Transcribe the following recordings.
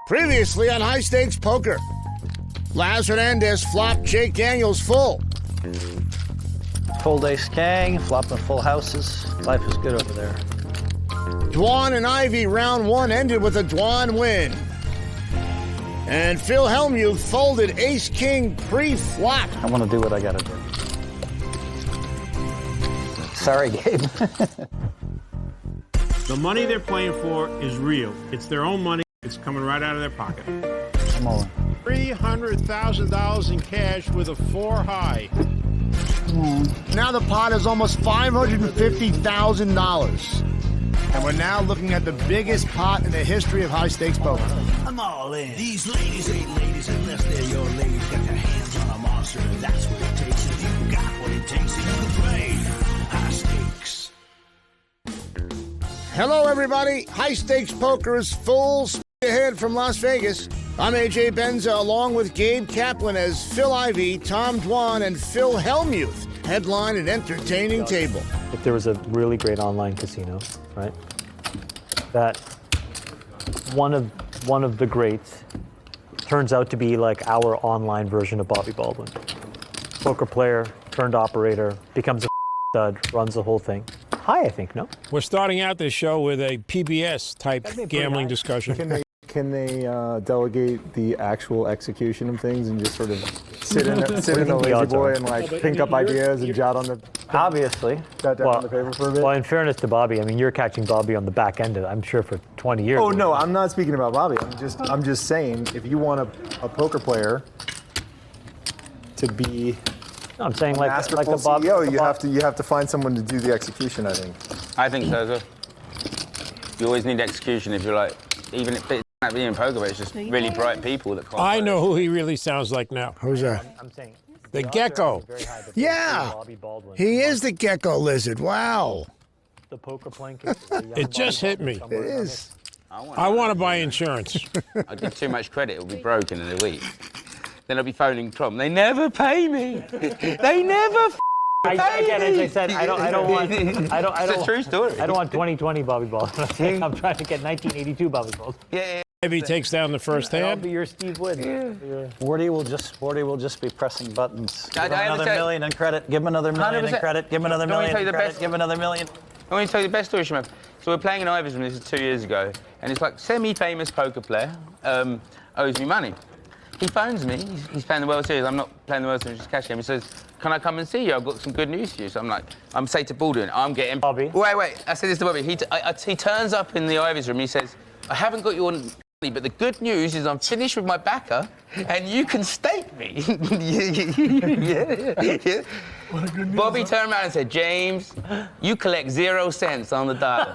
Previously on High Stakes Poker, Laz Hernandez flopped Jake Daniels full. Full ace king, flopping full houses. Life is good over there. Dwan and Ivy round one ended with a Dwan win. And Phil Hellmuth folded ace-king pre-flop. I want to do what I got to do. Sorry, Gabe. The money they're playing for is real. It's their own money. It's coming right out of their pocket. I'm all in. $300,000 in cash with a 4 high. Now the pot is almost $550,000. And we're now looking at the biggest pot in the history of high stakes poker. I'm all in. These ladies ain't ladies unless they're your ladies. Got their hands on a monster, and that's what it takes. If you got what it takes, you can play high stakes. Hello, everybody. High stakes poker is full speed ahead from Las Vegas. I'm AJ Benza, along with Gabe Kaplan as Phil Ivey, Tom Dwan, and Phil Hellmuth headline an entertaining table. If there was a really great online casino, right, that one of the greats turns out to be like our online version of Bobby Baldwin. Poker player turned operator, becomes a stud, runs the whole thing. Hi, I think, no? We're starting out this show with a PBS-type gambling discussion. Can they delegate the actual execution of things and just sort of sit in a lazy boy and like think up ideas and jot on the Obviously. jot down on the paper for a bit? Well, in fairness to Bobby, I mean, you're catching Bobby on the back end of it, I'm sure, for 20 years. Oh no, I'm not speaking about Bobby. I'm just saying if you want a poker player to be No, I'm saying a like masterful a Bobby. CEO, you have to find someone to do the execution. I think. I think so as well. You always need execution if you're like, even if it's not being poker, but it's just really bright people that can't. I know who he really sounds like now. Who's that? I'm saying The gecko. Yeah, Bobby Baldwin. he is the gecko lizard. Wow. The poker playing kid. It just hit me. It is. I want to buy insurance. I give too much credit, it'll be broken in a week. Then I'll be phoning Tom. They never pay me. They never pay Again, me. as I said, I don't want. It's a true story. I don't want 2020 Bobby Baldwin. I'm trying to get 1982 Bobby Baldwin. Yeah. If he takes down the first I'll hand, be your Steve Wood. Wardy will just be pressing buttons. I Give him another understand. million in credit. Give him another million in 100%. credit. Give him another Let me million tell you in the credit. best- Give him another million. I want to tell you the best story, Shemov. So we're playing in Ivers, this is 2 years ago, and it's like semi-famous poker player owes me money. He phones me. He's playing the World Series. I'm not playing the World Series, just cash game. He says, "Can I come and see you? I've got some good news for you." So I'm say to Baldwin, I'm getting. Bobby. Wait. I said this to Bobby. He turns up in the Ivers room. He says, "I haven't got your money, but the good news is I'm finished with my backer, and you can stake me." yeah. Bobby turned around and said, "James, you collect 0 cents on the dollar."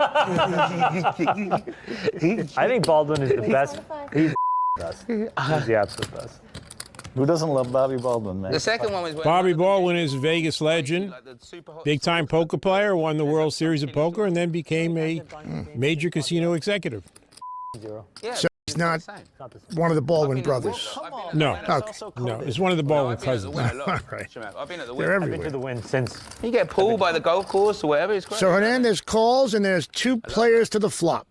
I think Baldwin is the best. He's the best. He's the absolute best. Who doesn't love Bobby Baldwin, man? The second one was when Bobby Baldwin is a Vegas legend, like the super hot big-time poker player, won the World Series of Poker, and then became a major casino executive. Yeah, So he's not same. one of the Baldwin brothers. No, Okay. no, it's one of the Baldwin I've been at the cousins. win a lot. All right. I've been at the They're win. I've been everywhere. to the win since. You get pulled by the golf course or whatever. It's great. So Hernandez calls, and there's 2 players to the flop.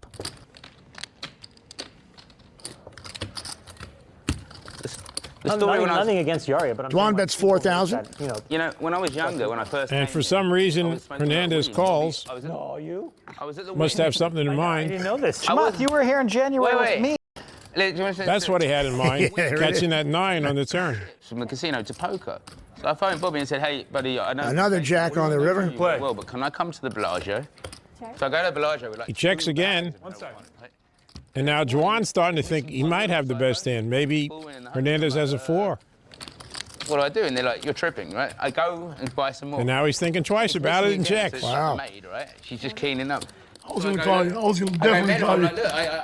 the story when I was, Nothing against Yaria, but I'm Dwan saying, bets people 4,000. that, you know. you know, when I was younger, when I first And came for here, some I reason, was spending Hernandez my calls. I was at, Oh, you? I was at the Must win. have something in I mind. didn't know this. I was- Shmuck, you were here in January Wait. with me. Look, do you want to- That's what he had in mind, Yeah, really. catching that 9 on the turn. From the casino to poker. So I phoned Bobby and said, "Hey, buddy, I know Another jack on the river. Well, but can I come to the Bellagio?" So I go to the Bellagio. We're like, He checks again. And now Juan's starting to think he might have the best hand. Maybe Hernandez has a 4. "What do I do?" And they're like, "You're tripping, right?" I go and buy some more. And now he's thinking twice about it and checks. Wow. Maid, right? She's just keening up. I was going to call you. I was going to definitely call you.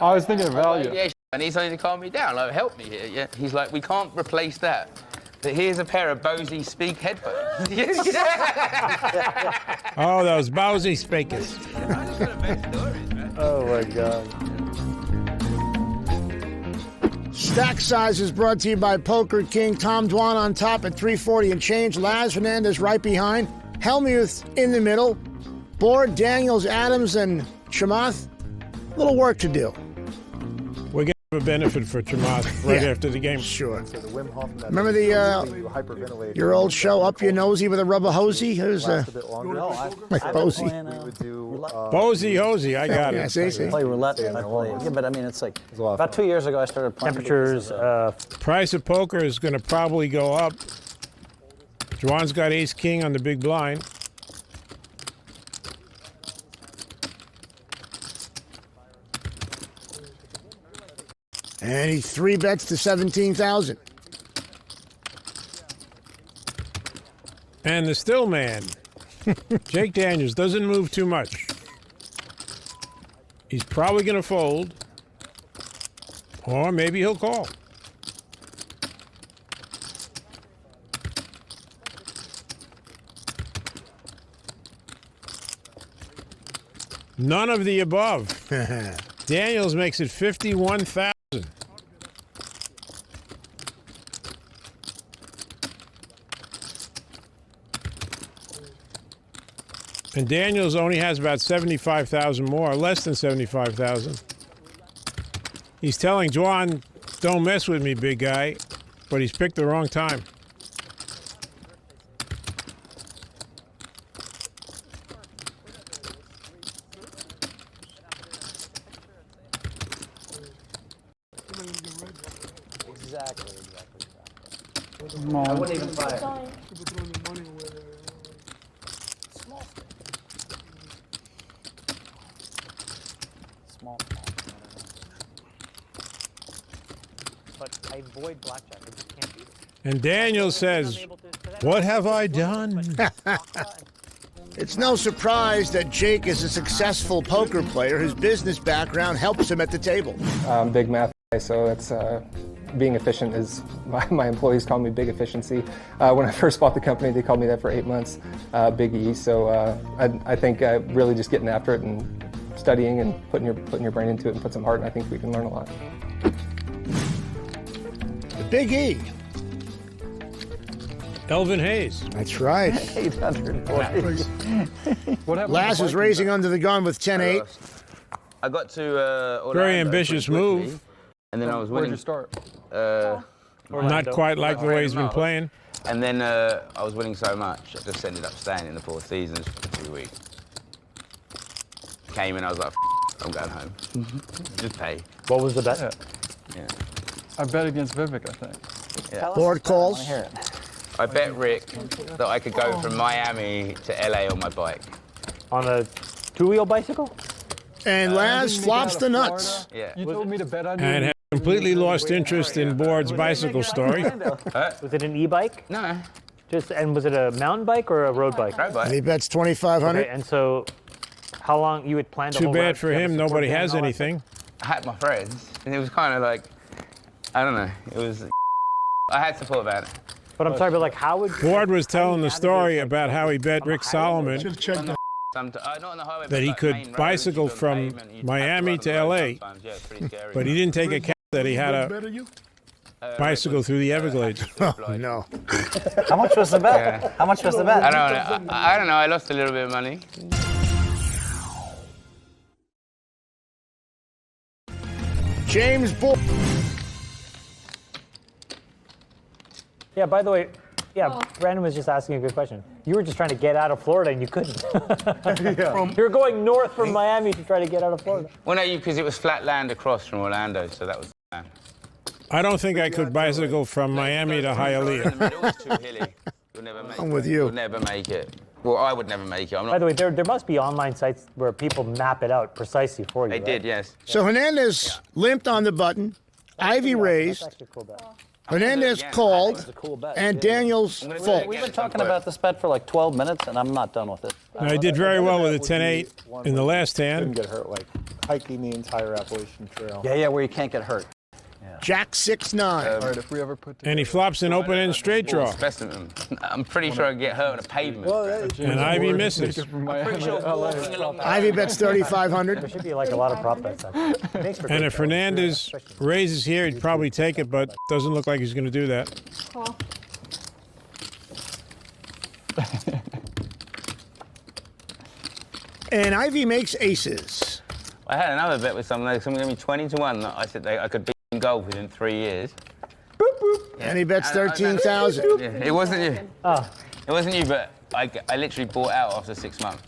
I was thinking of value. Yeah, I need something to calm me down. Like, help me here. Yeah. He's like, "We can't replace that. But here's a pair of Bose Speak headphones." Oh, those Bowsy speakers. Oh my God. Stack size is brought to you by Poker King. Tom Dwan on top at 340 and change. Laz Hernandez right behind. Hellmuth in the middle. Board, Daniels, Adams, and Chamath. A little work to do. a benefit for Chamath right after the game. Sure. So the Wim Hof method, Remember the you hyperventilate. your old show, Up Your Nosy with a rubber hosey? Who's Lasts a bit longer. No, like Posey? We would do Posey Hosey, I got Yeah, it. see. play roulette. Yeah, Yeah, but I mean, it's like a lot of about fun. 2 years ago I started playing. Temperatures, Price of poker is going to probably go up. Juan's got ace king on the big blind. And he 3-bets to 17,000. And the still man, Jake Daniels, doesn't move too much. He's probably going to fold. Or maybe he'll call. None of the above. Daniels makes it 51,000. And Daniels only has about 75,000 more, less than 75,000. He's telling Juan, don't mess with me, big guy, but he's picked the wrong time. Exactly. I wouldn't even try it. Small. but I avoid blackjack. I just can't beat it. And Daniel says, what have I done? It's no surprise that Jake is a successful poker player. His business background helps him at the table. Big math guy, so it's being efficient is my employees call me Big Efficiency. When I first bought the company, they called me that for 8 months, Big E. So I think really just getting after it and studying and putting your brain into it and put some heart, and I think we can learn a lot. The Big E. Elvin Hayes. That's right. 800 points. Laz is raising under the gun with 10-8. I got to Orlando Very ambitious pretty quickly, move. And then I was winning. Where'd you start? Not quite like the way he's been playing. And then I was winning so much, I just ended up staying in the Four Seasons for 2 weeks. Came in, I was like, I'm going home. Just pay. What was the bet? Yeah. I bet against Vivek, I think. Board calls. I bet Rick that I could go from Miami to LA on my bike. On a two-wheel bicycle? And Laz flops the nuts. Yeah. You told me to bet on you. And had completely lost interest in Board's bicycle story. Was it an e-bike? No, And was it a mountain bike or a road bike? road And bike. he bets 2,500. Okay, and so how long you would plan to Too hold bad out? for Do you have a him, support nobody band has and all that anything. I had my friends, and it was kind of like, I don't know, it was, I had support about it. stuff? But I'm sorry, but like how would Board was telling the story about how he bet Rick Solomon Should check that. Not on the highway, that but he like could main roads, bicycle you'd be on from pavement, you'd have Miami go to on the road LA. sometimes. Yeah, it's pretty scary. But he didn't take account that he had a Better you? bicycle through the Everglades. Oh, no. How much was the bet? How much was the bet? I don't know, I lost a little bit of money. James Bull. Yeah, by the way, Brandon was just asking a good question. You were just trying to get out of Florida and you couldn't. You were going north from Miami to try to get out of Florida. Well, no, because it was flat land across from Orlando, so that was the plan. I don't think I could bicycle from Miami to In the Hialeah. middle, it's too hilly. You'll never make I'm it. with you. You'll never make it. Well, I would never make it. I'm By not. the way, there must be online sites where people map it out precisely for you. They right? did, yes. So Hernandez limped on the button. Ivy That's raised. actually a cool bet. Hernandez again. called. It's a cool bet. And Daniels I'm gonna do it fold. again. We've been talking about this bet for like 12 minutes, and I'm not done with it. Now, he did very well with a 10-8 in the last Didn't hand. get hurt, like hiking the entire Appalachian Trail. Yeah, where you can't get hurt. Jack 6-9. All right, if we ever put And he flops an open-end straight draw. Specimen. I'm pretty sure I'd get hurt on a pavement. And Ivy misses. Pretty sure walking along the Ivy bets 3,500. There should be like a lot of prop bets. Actually. It makes for And good if shows. Hernandez raises here, he'd probably take it, but doesn't look like he's going to do that. Call. And Ivy makes aces. I had another bet with someone gave me 20 to 1. I said I could beat golf within 3 years. Boop, boop. Yeah. And he bets 13,000. Yeah, it wasn't you. Oh. It wasn't you, but I literally bought out after 6 months.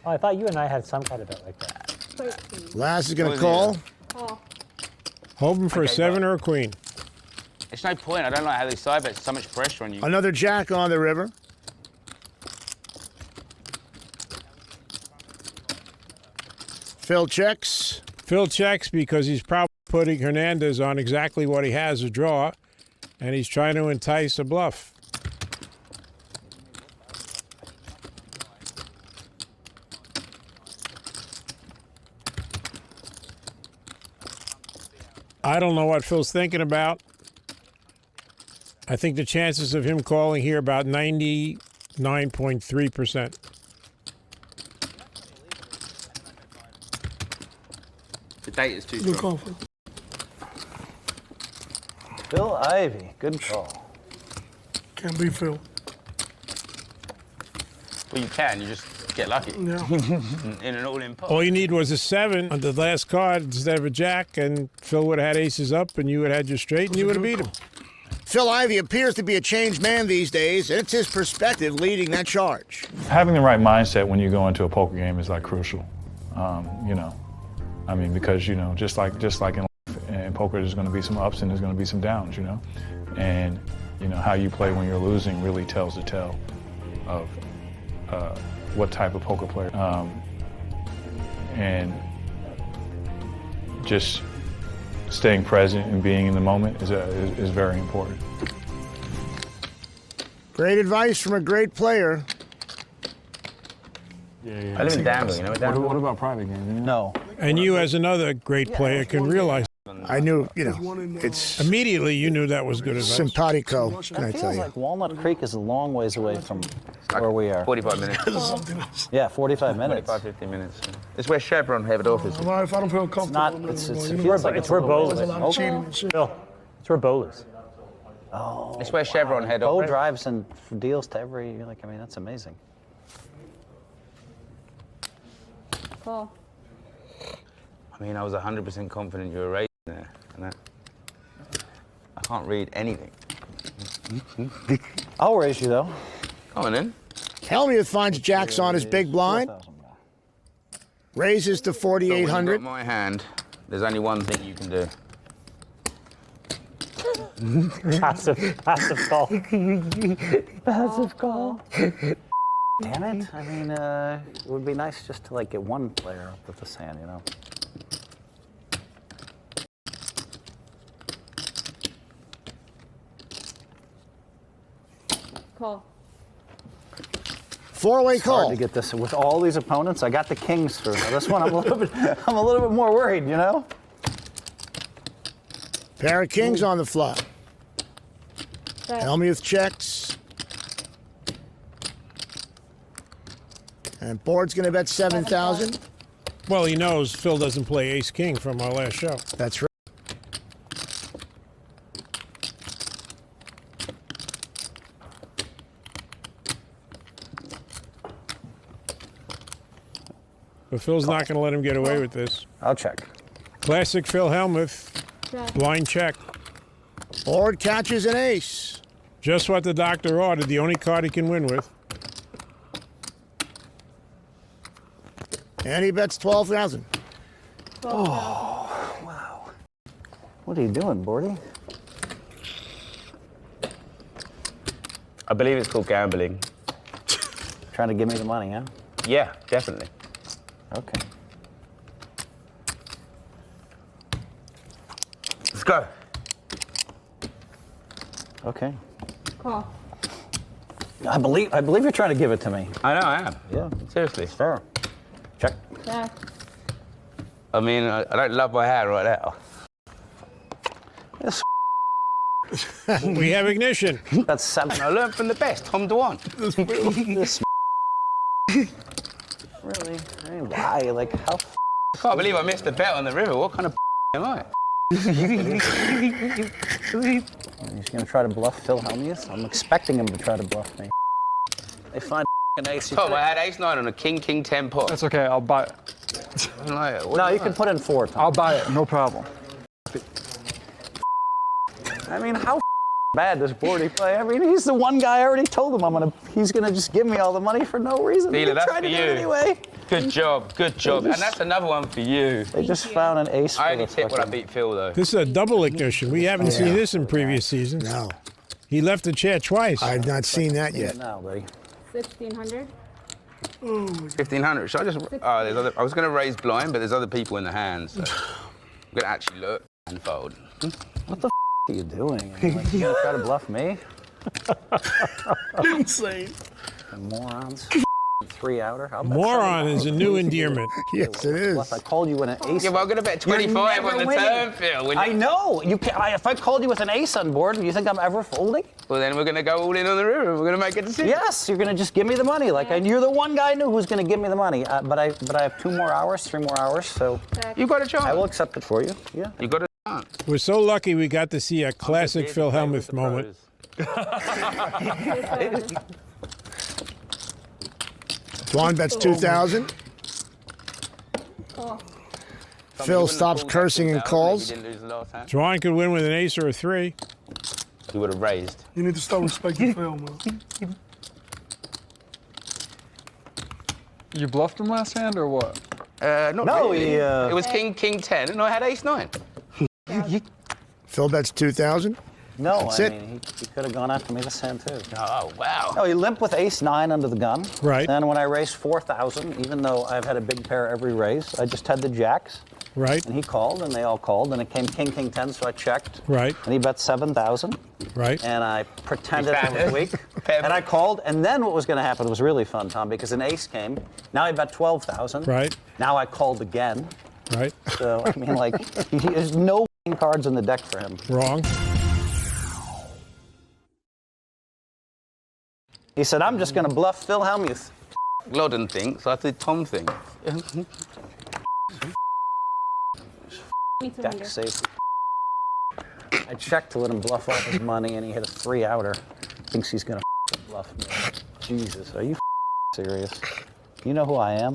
Oh, I thought you and I had some kind of bet like that. Laz is going to call. Hoping for a 7 or a queen. It's no point. I don't like how these side bets, so much pressure on you. Another jack on the river. Phil checks. Phil checks because he's probably putting Hernandez on exactly what he has, a draw, and he's trying to entice a bluff. I don't know what Phil's thinking about. I think the chances of him calling here about 99.3%. The date is too strong. Phil Ivey, good call. Can't be Phil. Well, you can. You just get lucky. Yeah. In an all-in pot. All you need was a 7 on the last card instead of a jack, and Phil would have had aces up, and you would have had your straight, and you would have beat him. Phil Ivey appears to be a changed man these days, and it's his perspective leading that charge. Having the right mindset when you go into a poker game is like crucial. You know, I mean, because you know, just like in life, in poker, there's going to be some ups and there's going to be some downs. You know, and you know how you play when you're losing really tells the tale of what type of poker player. And just staying present and being in the moment is very important. Great advice from a great player. Yeah. I live in Danville, you know What about private games? No. And you, as another great player, can realize. I knew, you know, it's immediately you knew that was good advice. Simpatico, can I It tell feels you? like Walnut Creek is a long ways away from where we are. 45 minutes. Yeah, 45 minutes. 45, 50 minutes. It's where Chevron head office is. Well, if I don't feel comfortable, It then, feels like it's where Bo lives. there's a lot of cheating and shit. Phil, it's where Bo lives. Oh. It's where Chevron head Bo office. drives and deals to every, like, I mean, that's amazing. Cool. I mean, I was 100% confident you were raising there. And that, I can't read anything. I'll raise you, though. Come on in. Helmuth finds jacks on his big blind. Raises to But when you've 4,800. got my hand, there's only one thing you can do. Passive call. Passive call. Damn it. I mean, it would be nice just to, like, get one player up with this hand, you know? Call. Four-way It's hard call. to get this with all these opponents. I got the kings for this one. I'm a little bit more worried, you know? Pair of kings on the flop. Helmuth checks. And board's going to bet 7,000. Well, he knows Phil doesn't play ace-king from our last show. That's right. But Phil's not going to let him get away with this. I'll check. Classic Phil Helmuth. Blind check. Board catches an ace. Just what the doctor ordered, the only card he can win with. And he bets 12,000. Oh, wow. What are you doing, Bordy? I believe it's called gambling. Trying to give me the money, huh? Yeah, definitely. Okay. Let's go. Okay. Call. I believe you're trying to give it to me. I know, I am. Yeah. Seriously. Fair. Check. Jack. I mean, I don't love my hair right now. This We have ignition. That's 7. I learned from the best, Tom Dwan. This really? I mean, why? Like, how? I can't believe I missed the bet on the river. What kind of am I? He's gonna try to bluff Phil Helmuth? I'm expecting him to try to bluff me. They find an ace. Tom, I had ace-9 on a king-10 pot. That's okay. I'll buy it. I'm like, what No, do you can put in 4, Tom. I'll buy it. No problem. I mean, how bad does Bordy play? I mean, he's the one guy I already told him he's gonna just give me all the money for no reason. Dealer, that's tried for to do you. it anyway. Good job, good job. And that's another one for you. They just found an ace. I only tip when I beat Phil, though. This is a double ignition. We haven't seen this in previous seasons. No. He left the chair twice. I've not seen that yet. Now, buddy. 1,600. 1,500. Should I just... Oh, there's other... I was going to raise blind, but there's other people in the hand, so... I'm going to actually look and fold. What the are you doing? Like, you gonna try to bluff me? Insane. Morons. 3 outer. I'll bet Moron is a new $75. endearment. Yes, it is. Bluff. I called you with an ace. Yeah, well, I'm going to bet 25 on the turn, Phil. I know. You can't, if I called you with an ace on board, do you think I'm ever folding? Well, then we're going to go all in on the river. We're going to make a decision. Yes, you're going to just give me the money. Like, you're the one guy I knew who's going to give me the money. But I have 2 more hours, 3 more hours, so You got a chance. I will accept it for you. Yeah. You got a chance. We're so lucky we got to see a classic Phil Hellmuth moment. Dwan bets 2,000. Call. Phil stops cursing and calls. Dwan could win with an ace or a 3. He would have raised. You need to start respecting Phil, man. You bluffed him last hand or what? Not No, really. he, It was king 10, and I had ace 9. Phil bets 2,000. No, That's I it. mean, he could have gone after me this hand, too. Oh, wow. No, he limped with ace 9 under the gun. Right. Then when I raised 4,000, even though I've had a big pair every raise, I just had the jacks. Right. And he called, and they all called, and it came king, king 10, so I checked. Right. And he bet 7,000. Right. And I pretended it was weak. And I called, and then what was going to happen was really fun, Tom, because an ace came. Now I bet 12,000. Right. Now I called again. Right. So, I mean, like, there's no cards in the deck for him. Wrong. He said, I'm just going to bluff Phil Hellmuth. Glodden thinks, I did Tom think. Deck safe. I checked to let him bluff off his money, and he hit a 3 outer. Thinks he's going to bluff me. Jesus, are you serious? You know who I am?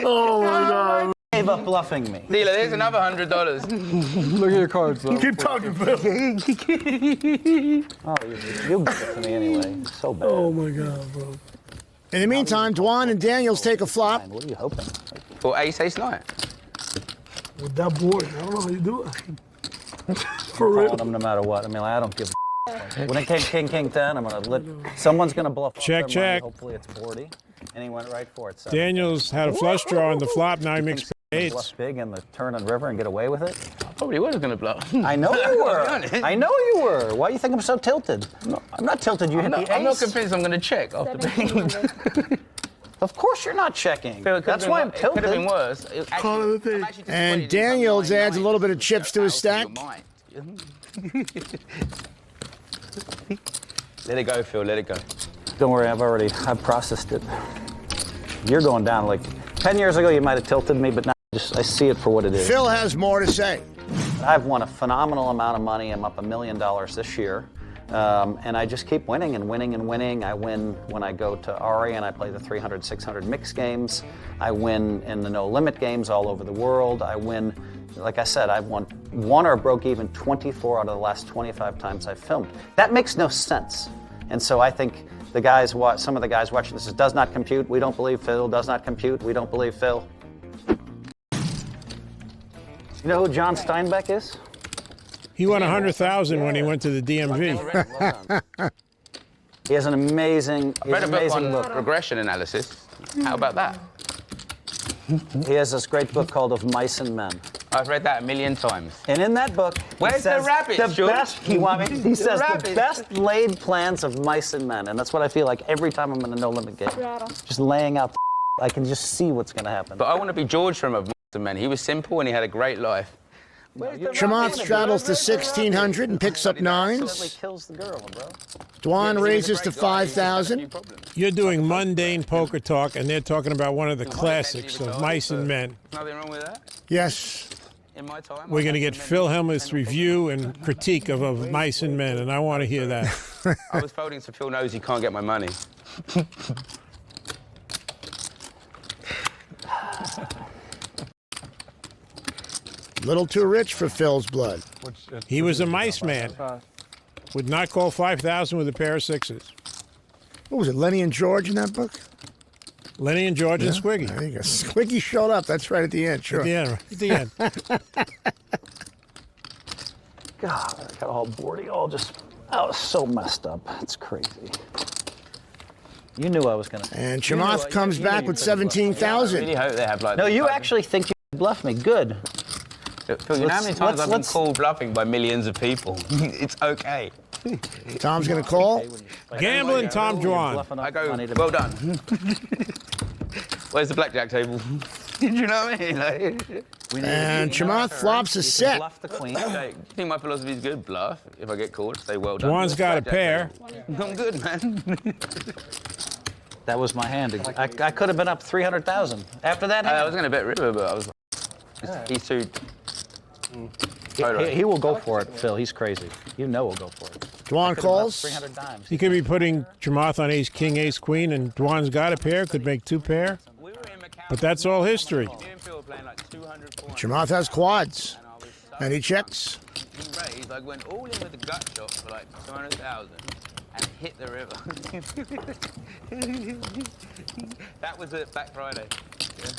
Oh my God. Gave up bluffing me. Dealer, there's another $100. Look at your cards, though. Keep talking, Phil. Oh, you give it to me anyway. So bad. Oh my God, bro. In the meantime, Dwan and Daniels take a flop. What are you hoping? For ace 9. With that board, I don't know how you do it. For real. Calling him no matter what. I mean, I don't give a when it came king, king 10, I'm going to let someone's going to bluff. off Check, their money. check. Hopefully it's 40. And he went right for it. So Daniels had a flush draw on the flop. Now he makes eights. bluff big in the turn and river and get away with it. Probably was going to bluff. I know you were. I know you were. Why do you think I'm so tilted? I'm not tilted. You hit the ace. I'm not convinced I'm going to check after being. 1,700. Of course you're not checking. That's why I'm It could have been tilted. worse. Call it a thing. And Daniels adds a little bit of chips to his stack. Let it go, Phil. Let it go. Don't worry, I've processed it. You're going down. Like 10 years ago, you might have tilted me, but now I see it for what it is. Phil has more to say. I've won a phenomenal amount of money. I'm up $1 million this year. And I just keep winning and winning and winning. I win when I go to Ari and I play the 300, 600 mix games. I win in the no limit games all over the world. I win, like I said, I've won one or broke even 24 out of the last 25 times I've filmed. That makes no sense. And so I think the guys, some of the guys watching this, does not compute. We don't believe Phil. Does not compute. We don't believe Phil. You know who John Steinbeck is? He won 100,000 when he went to the DMV. He has an amazing, I read a book amazing on book. regression analysis. How about that? He has this great book called Of Mice and Men. I've read that 1,000,000 times. And in that book, Where's he says the rabbits, the George? best, he says the rabbits. best laid plans of mice and men. And that's what I feel like every time I'm in a no limit game. Rattle. Just laying out I can just see what's going to happen. But I want to be George from Of Mice and Men. He was simple and he had a great life. Chamath straddles to 1,600 and picks up nines. Kills the girl, bro. Dwan raises to 5,000. You're doing mundane poker talk, and they're talking about one of the classics of Mice and Men. Nothing wrong with that. Yes. In my time, We're going to get Phil Hellmuth's review and critique of Mice and Men, and I want to hear that. I was folding so Phil knows he can't get my money. Little too rich for Phil's blood. He was a mice man. Would not call 5,000 with a pair of sixes. What was it, Lenny and George in that book? Lenny and George and Squiggy. There you go. Squiggy showed up. That's right at the end. Sure. At the end. Right at the end. God, I got all boardy, all just, I was so messed up. It's crazy. You knew I was going to. And Chamath comes back with 17,000. I really hope they have like. No, you actually think you bluffed me. Good. Phil, you know how many times I've been called bluffing by millions of people? It's okay. Tom's going to call. Gambling Tom Dwan. I go, well done. Where's the blackjack table? Do you know what I mean? And Chamath flops a set. Bluff the queen. Okay, do you think my philosophy is good? Bluff. If I get called, say well done. Dwan's got a pair. I'm good, man. That was my hand. I could have been up 300,000 after that. I was going to bet river, but I was. He's too. He will go for it, Phil. He's crazy. You know he'll go for it. Dwan calls. 300 dimes. He could be putting Chamath on ace, king, ace, queen, and Dwan's got a pair. Could make two pair. But that's all history. Chamath has quads. And he checks. Raised, I went all in with the gut shot for like 200,000 and hit the river. That was a Black Friday.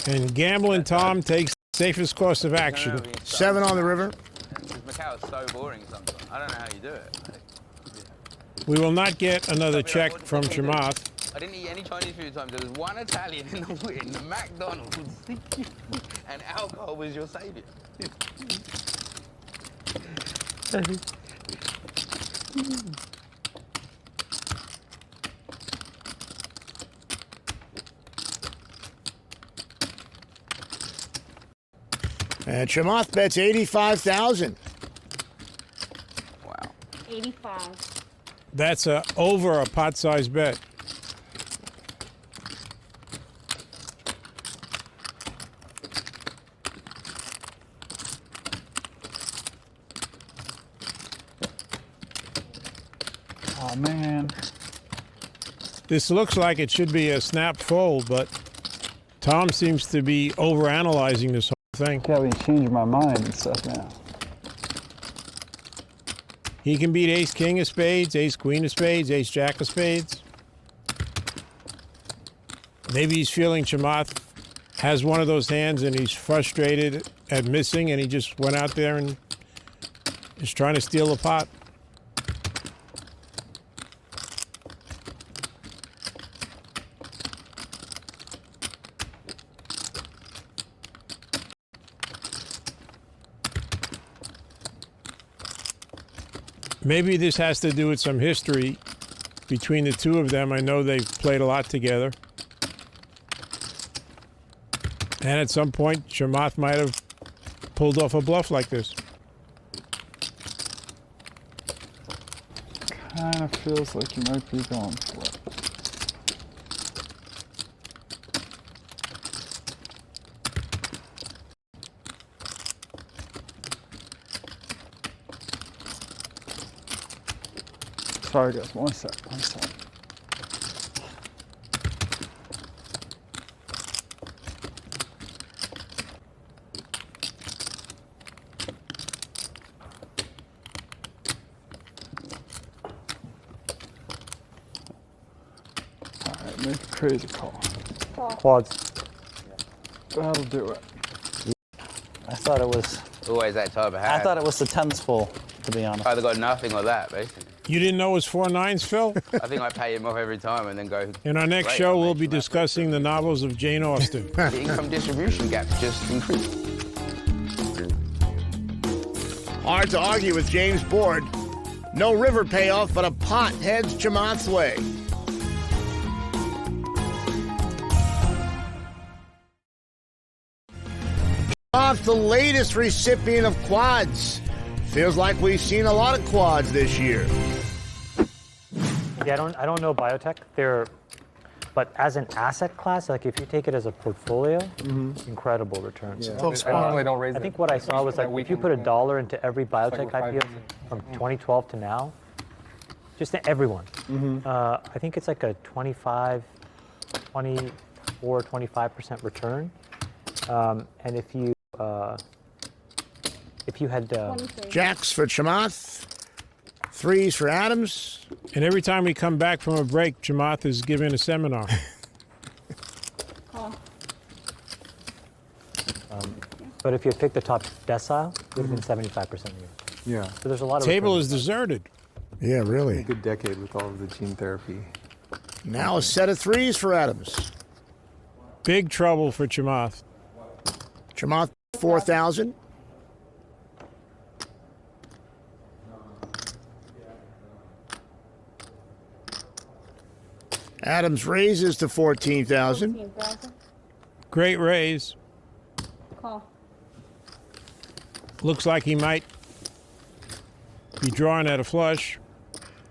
Yeah. And Gambling Tom takes the safest course of action. 7 on the river. Macau is so boring sometimes. I don't know how you do it. We will not get another check from Chamath. I didn't eat any Chinese food times. There was one Italian in the McDonald's, and alcohol was your savior. And Chamath bets 85,000. Wow. 85. That's over a pot-sized bet. Oh, man. This looks like it should be a snap fold, but Tom seems to be overanalyzing this whole thing. Got me changing my mind and stuff now. He can beat ace, king of spades, ace, queen of spades, ace, jack of spades. Maybe he's feeling Chamath has one of those hands and he's frustrated at missing and he just went out there and is trying to steal the pot. Maybe this has to do with some history between the two of them. I know they've played a lot together. And at some point, Chamath might have pulled off a bluff like this. Kind of feels like you might be going for it. Sorry guys, one sec. Alright, make a crazy call. Quads. That'll do it. I thought it was. Always that type of hat. I thought it was the tens full, to be honest. Either got nothing or that, basically. You didn't know it was 4 nines, Phil? I think I pay him off every time and then go. In our next show, we'll be discussing the novels of Jane Austen. The income distribution gap just increased. Hard to argue with James' board. No river payoff, but a pot heads Chamath's way. Chamath, the latest recipient of quads. Feels like we've seen a lot of quads this year. Yeah, I don't know biotech. But as an asset class, like if you take it as a portfolio, incredible returns. Yeah. I normally don't raise I think what I saw was like if you put $1 into every biotech IPO from 2012 to now, just to everyone, I think it's like a 24, 25% return. And if you if you had 23. Jacks for Chamath. Threes for Adams. And every time we come back from a break, Chamath is giving a seminar. Call. but if you had picked the top decile, it would have been 75% of you. Yeah. So there's a lot of Table return. is deserted. Yeah, A really. good decade with all of the gene therapy. Now a set of threes for Adams. Big trouble for Chamath. Chamath 4,000. Adams raises to 14,000. 14,000. Great raise. Call. Looks like he might be drawing at a flush.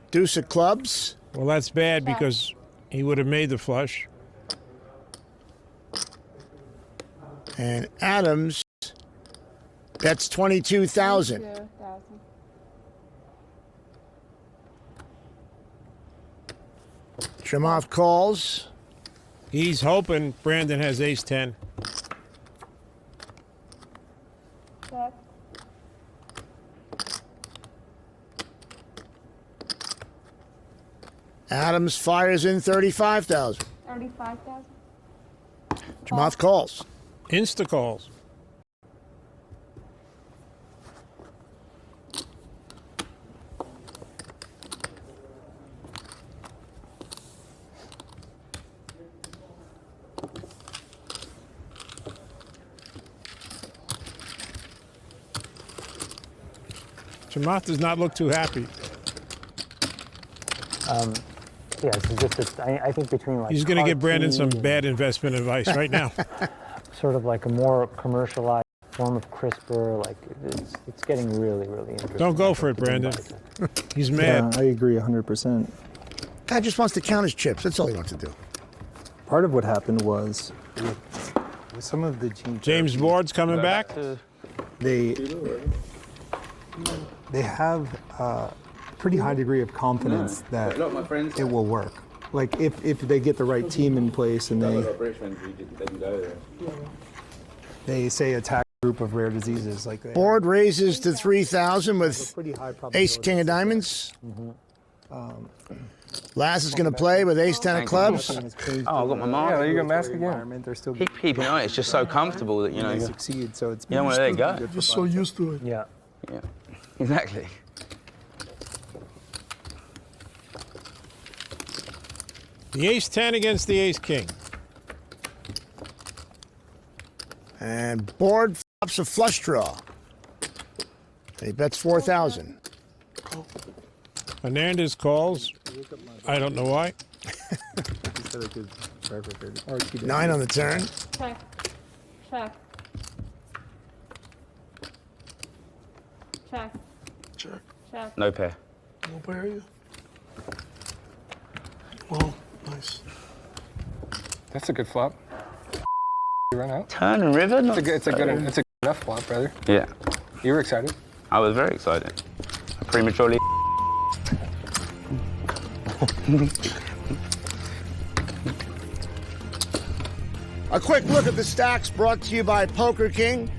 Deuce of clubs. Well, that's bad Check. because he would have made the flush. And Adams bets 22,000. 22,000. Chamath calls. He's hoping Brandon has ace-10. Check. Adams fires in 35,000. 35,000. Chamath calls. Insta calls. Chamath does not look too happy. Yeah, so just I think between like He's going to give Brandon some cartoon, bad investment advice right now. sort of like a more commercialized form of CRISPR, like it's getting really, really interesting. Don't go for it, Brandon. He's mad. Yeah, I agree 100%. Guy just wants to count his chips. That's all he wants to do. Part of what happened was with some of the gene James therapy, Ward's coming back. they have a pretty high degree of confidence that it will work. Like if they get the right team in place and they say attack a group of rare diseases like they Board raises to 3,000 with pretty high probability. ace king of diamonds. Lass is going to play with ace 10 of clubs. Oh, I've got my mask. Yeah, there you go, mask again. Environment, they're still Keep an eye. It's just so comfortable that, you know, they you succeed, so it's don't want to let it go. Just so used to it. Yeah. Yeah, exactly. The ace-10 against the ace-king. And board flops a flush draw. He bets 4,000. Hernandez calls. I don't know why. Instead of good track record. Or he did. 9 on the turn. Check. Check. Check. Check. Check. No pair. No pair you. Well, nice. That's a good flop. You run out. Turn and river. It's a good enough flop, brother. Yeah, You were excited. I was very excited. I prematurely. A quick look at the stacks brought to you by Poker King.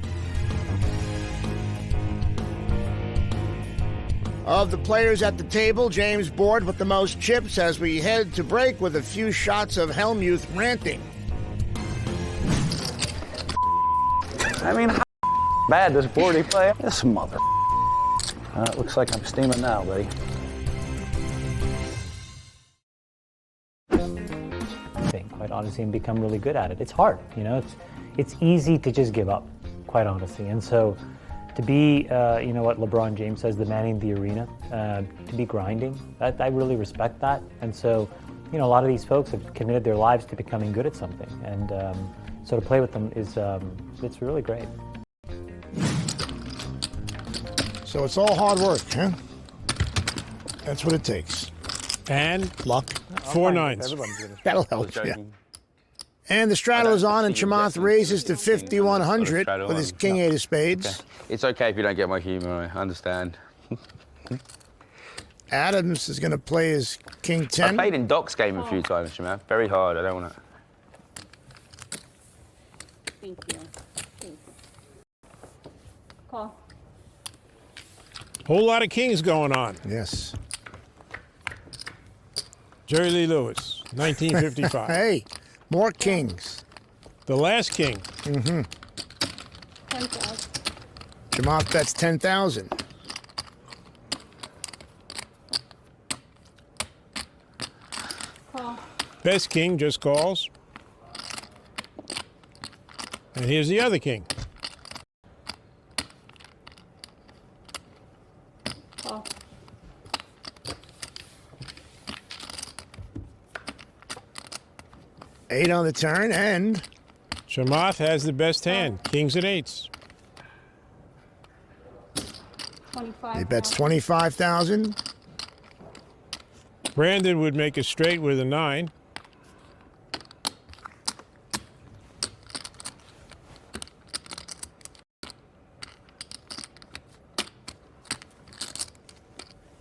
Of the players at the table, James Board with the most chips as we head to break with a few shots of Helmuth ranting. I mean, how bad does Bordy play? This mother. Looks like I'm steaming now, buddy. Thing, quite honestly, and become really good at it. It's hard, you know. It's easy to just give up, quite honestly. And so, to be, you know what LeBron James says, the man in the arena, to be grinding, I really respect that. And so, you know, a lot of these folks have committed their lives to becoming good at something, and so to play with them is, it's really great. So it's all hard work, huh? That's what it takes. And Luck. 4 nines. That'll help, yeah. And the straddle is on, and Chamath raises to 5,100 with his king 8 of spades. It's okay if you don't get my humour. I understand. Adams is going to play his king I 10. played in Doc's game a few times, Shamath. Very hard. I don't want to. Thank you. Thanks. Call. Whole lot of kings going on. Yes. Jerry Lee Lewis, 1955. Hey, more kings. The last king. 10,000. Chamath bets 10,000. Call. Best king just calls. And here's the other king. Call. Eight on the turn, and Chamath has the best hand, kings and eights. 25. he bets 25,000. Brandon would make a straight with a 9.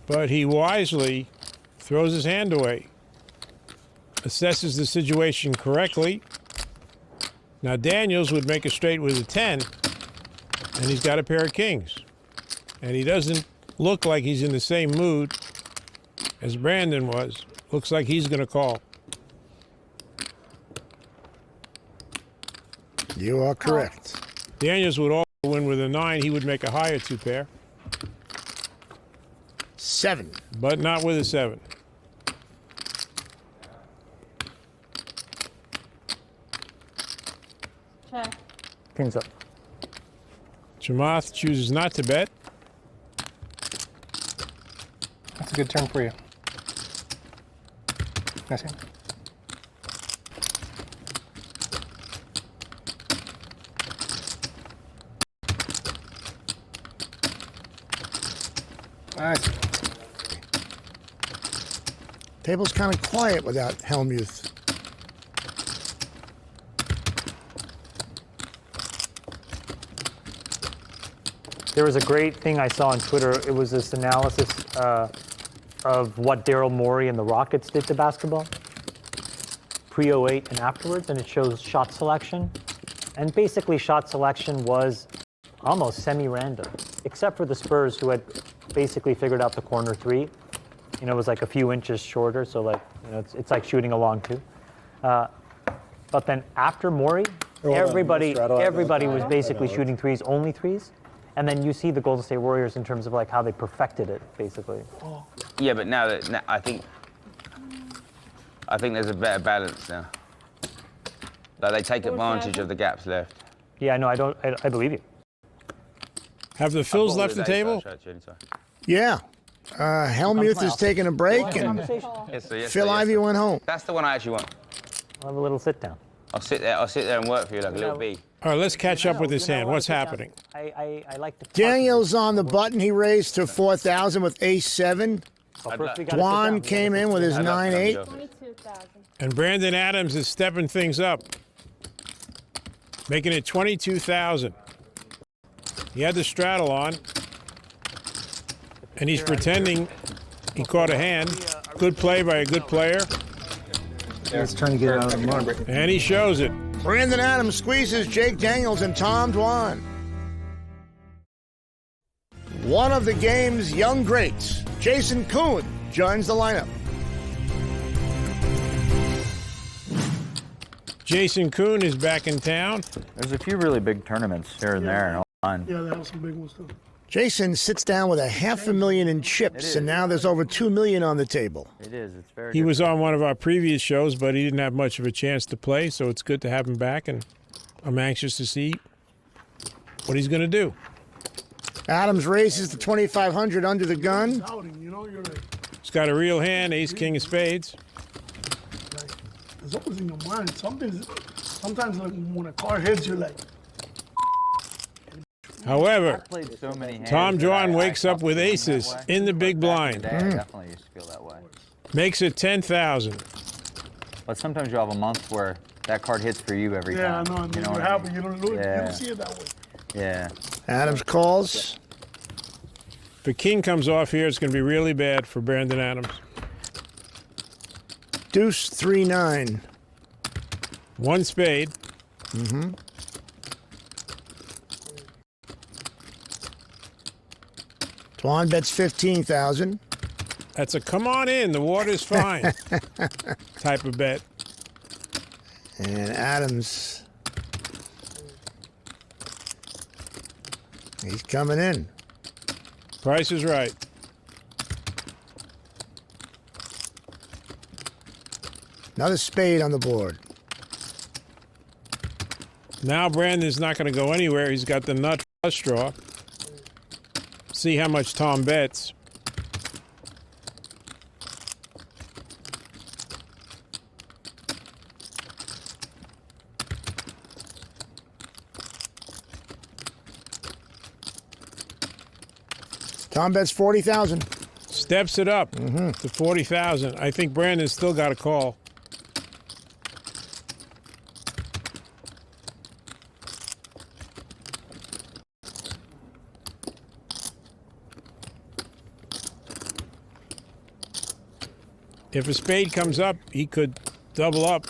But he wisely throws his hand away, assesses the situation correctly. Now Daniels would make a straight with a 10, and he's got a pair of kings. And he doesn't look like he's in the same mood as Brandon was. Looks like he's going to call. You are correct. Daniels would also win with a 9. He would make a higher 2 pair, 7. but not with a 7. Check. Kings up. Chamath chooses not to bet. That's a good turn for you. Nice hand. Nice. Table's kind of quiet without Helmuth. There was a great thing I saw on Twitter. It was this analysis of what Daryl Morey and the Rockets did to basketball, pre-08 and afterwards, and it shows shot selection. And basically shot selection was almost semi-random, except for the Spurs, who had basically figured out the corner 3. You know, it was like a few inches shorter, so like, you know, it's like shooting a long 2. But then after Morey, everybody was basically shooting threes, only threes. And then you see the Golden State Warriors in terms of like how they perfected it, basically. Yeah, but now I think there's a better balance now. Like they take advantage of the gaps left. Yeah, no, I believe you. Have the Phils left the table? Yeah. Helmuth is taking a break, and Phil Ivey went home. That's the one I actually want. I'll have a little sit down. I'll sit there and work for you like a little bee. All right, let's catch up with this hand. What's happening? I like to. Daniel's on the button. He raised to 4,000 with ace-7. Dwan came in with his 9-8. 22,000. And Brandon Adams is stepping things up, making it 22,000. He had the straddle on, and he's pretending he caught a hand. Good play by a good player. He's trying to get out of the mud. And he shows it. Brandon Adams squeezes Jake Daniels and Tom Dwan. One of the game's young greats, Jason Kuhn, joins the lineup. Jason Kuhn is back in town. There's a few really big tournaments here and there. And Yeah, they have some big ones too. Jason sits down with $500,000 in chips, and now there's over $2 million on the table. it is. It's very. He was on one of our previous shows, but he didn't have much of a chance to play, so it's good to have him back, and I'm anxious to see what he's going to do. Adams raises to 2,500 under the gun. Doubting, you know, you're like, He's got a real hand, ace, king of spades. it's always in your mind. Sometimes like, when a card hits, you're like, However, played so many hands Tom that Dwan I wakes up with felt aces that way. in the big blind. Back in the day, I definitely used to feel that way. Makes it 10,000. But sometimes you have a month where that card hits for you every yeah, I time. know, and You then know you're what I happy. mean? You don't look, you Yeah. don't see it that way. Yeah. Adams calls. If the king comes off here, it's going to be really bad for Brandon Adams. Deuce 3-9. One spade. Dwan bets 15,000. That's a come on in, the water's fine type of bet. And Adams, he's coming in. Price is right. Another spade on the board. Now Brandon's not going to go anywhere. He's got the nut flush draw. See how much Tom bets. Tom bets 40,000. Steps it up to 40,000. I think Brandon's still got a call. If a spade comes up, he could double up.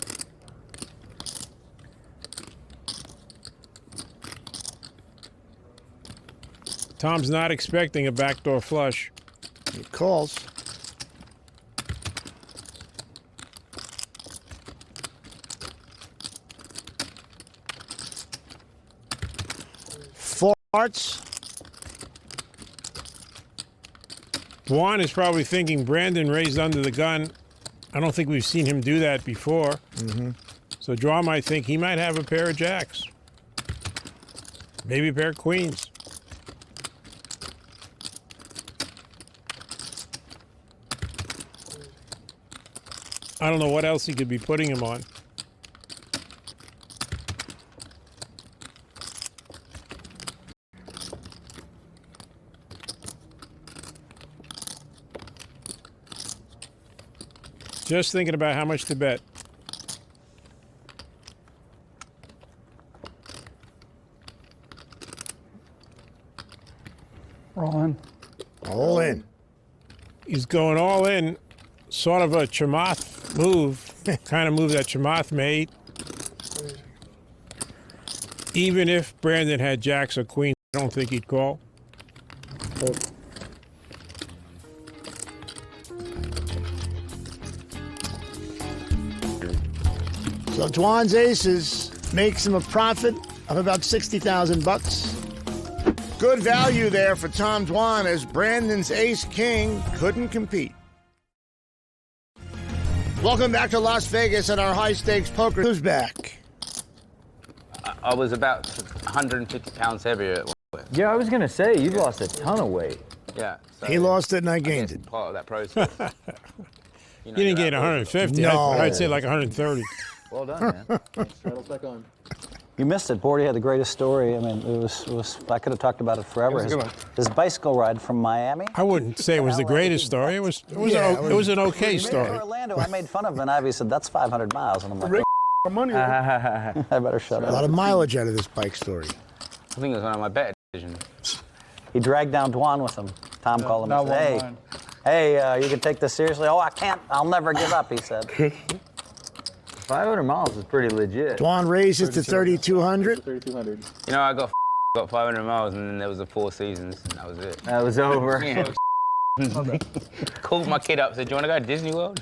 Tom's not expecting a backdoor flush. He calls. Four hearts. Juan is probably thinking Brandon raised under the gun. I don't think we've seen him do that before. So Draw might think he might have a pair of jacks. Maybe a pair of queens. I don't know what else he could be putting him on. Just thinking about how much to bet. All in. All in. He's going all in. Sort of a Chamath move. Kind of move that Chamath made. Even if Brandon had jacks or queens, I don't think he'd call. So Dwan's aces makes him a profit of about 60,000 bucks. Good value there for Tom Dwan as Brandon's ace-king couldn't compete. Welcome back to Las Vegas and our high-stakes poker. Who's back? I was about 150 pounds heavier at one point. Yeah, I was going to say, you lost a ton of weight. Yeah. So He lost it and I gained it. Part of that process. You didn't gain 150. No. I'd say like 130. Well done, man. Rattles back on. You missed it. Bordy had the greatest story. I mean, it was I could have talked about it forever. It was a good one. His bicycle ride from Miami. I wouldn't say it was the greatest story. It was an okay He made it story. to Orlando. I made fun of him, and Ivy said, that's 500 miles. And I'm like, Money. I better shut A lot up. of mileage out of this bike story. I think it was one of my better decisions. He dragged down Dwan with him. Tom called him not and said, one of mine. hey, you can take this seriously? Oh, I can't. I'll never give up, he said. 500 miles is pretty legit. Dwan raises to 3,200. 3,200. You know, I got 500 miles, and then there was the 4 seasons, and that was it. That was over. Yeah. Called my kid up, said, do you want to go to Disney World?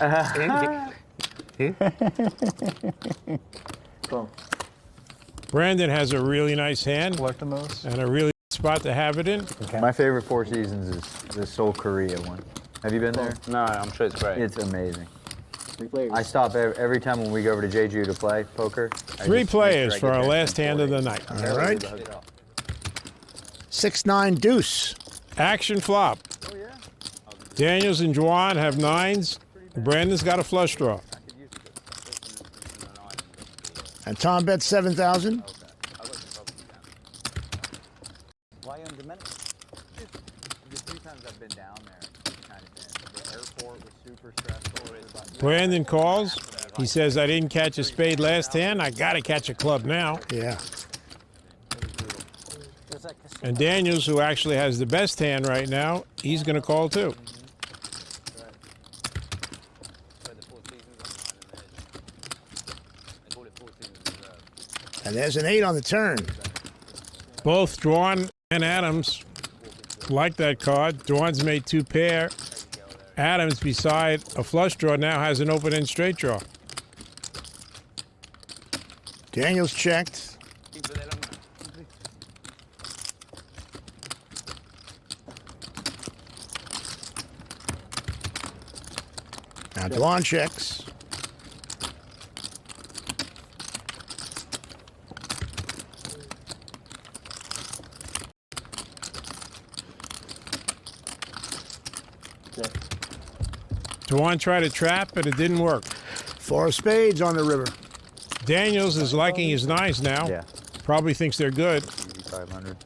Brandon has a really nice hand Collecting those. and a really good spot to have it in. My favorite Four Seasons is the Seoul, Korea one. Have you been there? No, I'm sure it's great. It's amazing. 3 players. I stop every time when we go over to Jeju to play poker. I 3 just make players sure I for get our there last at hand of 10:40. the night. All right. 6-9 deuce. Action flop. Daniels and Juan have 9s. Brandon's got a flush draw. And Tom bets 7,000. Why you in Dominican? The 3 times I've been down there, it's kind of been. The airport was super stressful. Brandon calls. He says, I didn't catch a spade last hand. I got to catch a club now. Yeah. And Daniels, who actually has the best hand right now, he's going to call too. And there's an 8 on the turn. Both Drawn and Adams Like that card. Dwan's made 2 pair. Adams, beside a flush draw, now has an open-end straight draw. Daniel's checked. Now Dwan checks. Dwan tried to trap, but it didn't work. 4 of spades on the river. Daniels is liking his 9s now. Yeah. Probably thinks they're good. 500.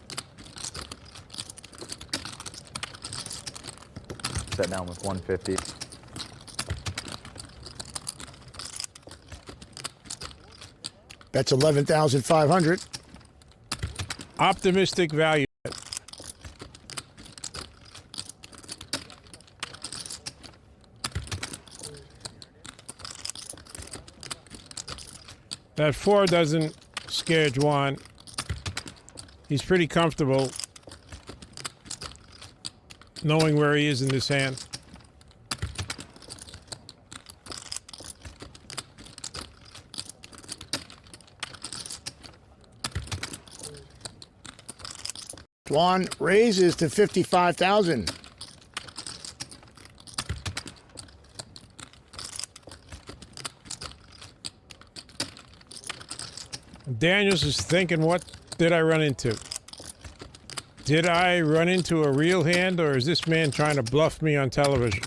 Set down with 150. That's 11,500. Optimistic value. That 4 doesn't scare Dwan. He's pretty comfortable knowing where he is in this hand. Dwan raises to 55,000. Daniels is thinking, what did I run into? Did I run into a real hand, or is this man trying to bluff me on television?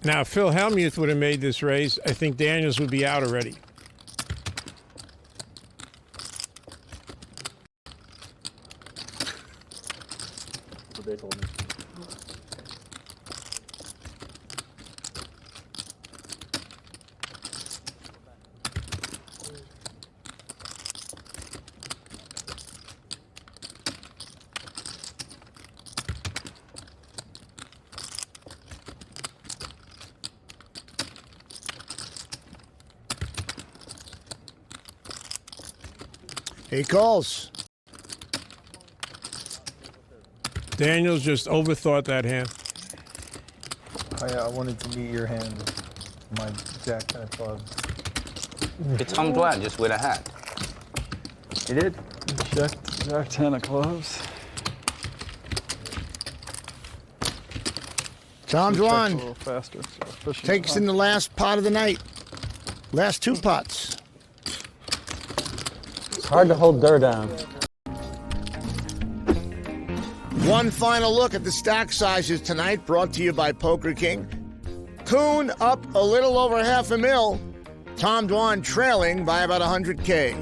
Now, if Phil Hellmuth would have made this raise, I think Daniels would be out already. They told me. He calls. Daniels just overthought that hand. I wanted to meet your hand with my Jack 10 of clubs. Did Tom Dwan just win a hat? He did. Jack 10 of clubs. Tom Check a Dwan little faster. So takes in the last pot of the night. Last 2 pots. It's hard to hold Dur down. One final look at the stack sizes tonight, brought to you by Poker King. Kuhn up a little over $500,000. Tom Dwan trailing by about $100K.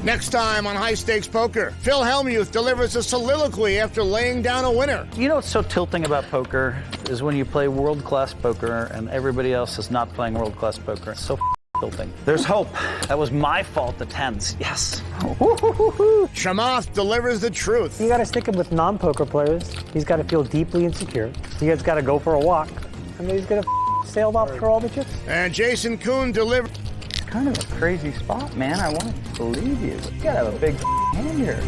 Next time on High Stakes Poker, Phil Hellmuth delivers a soliloquy after laying down a winner. You know what's so tilting about poker is when you play world-class poker and everybody else is not playing world-class poker. It's so tilting. There's hope. That was my fault, the 10s. Yes. Chamath delivers the truth. You got to stick him with non-poker players. He's got to feel deeply insecure. He has got to go for a walk, and then he's going to sail off for all the chips. And Jason Kuhn delivers. It's kind of a crazy spot, man. I want to believe you. You gotta have a big hand here.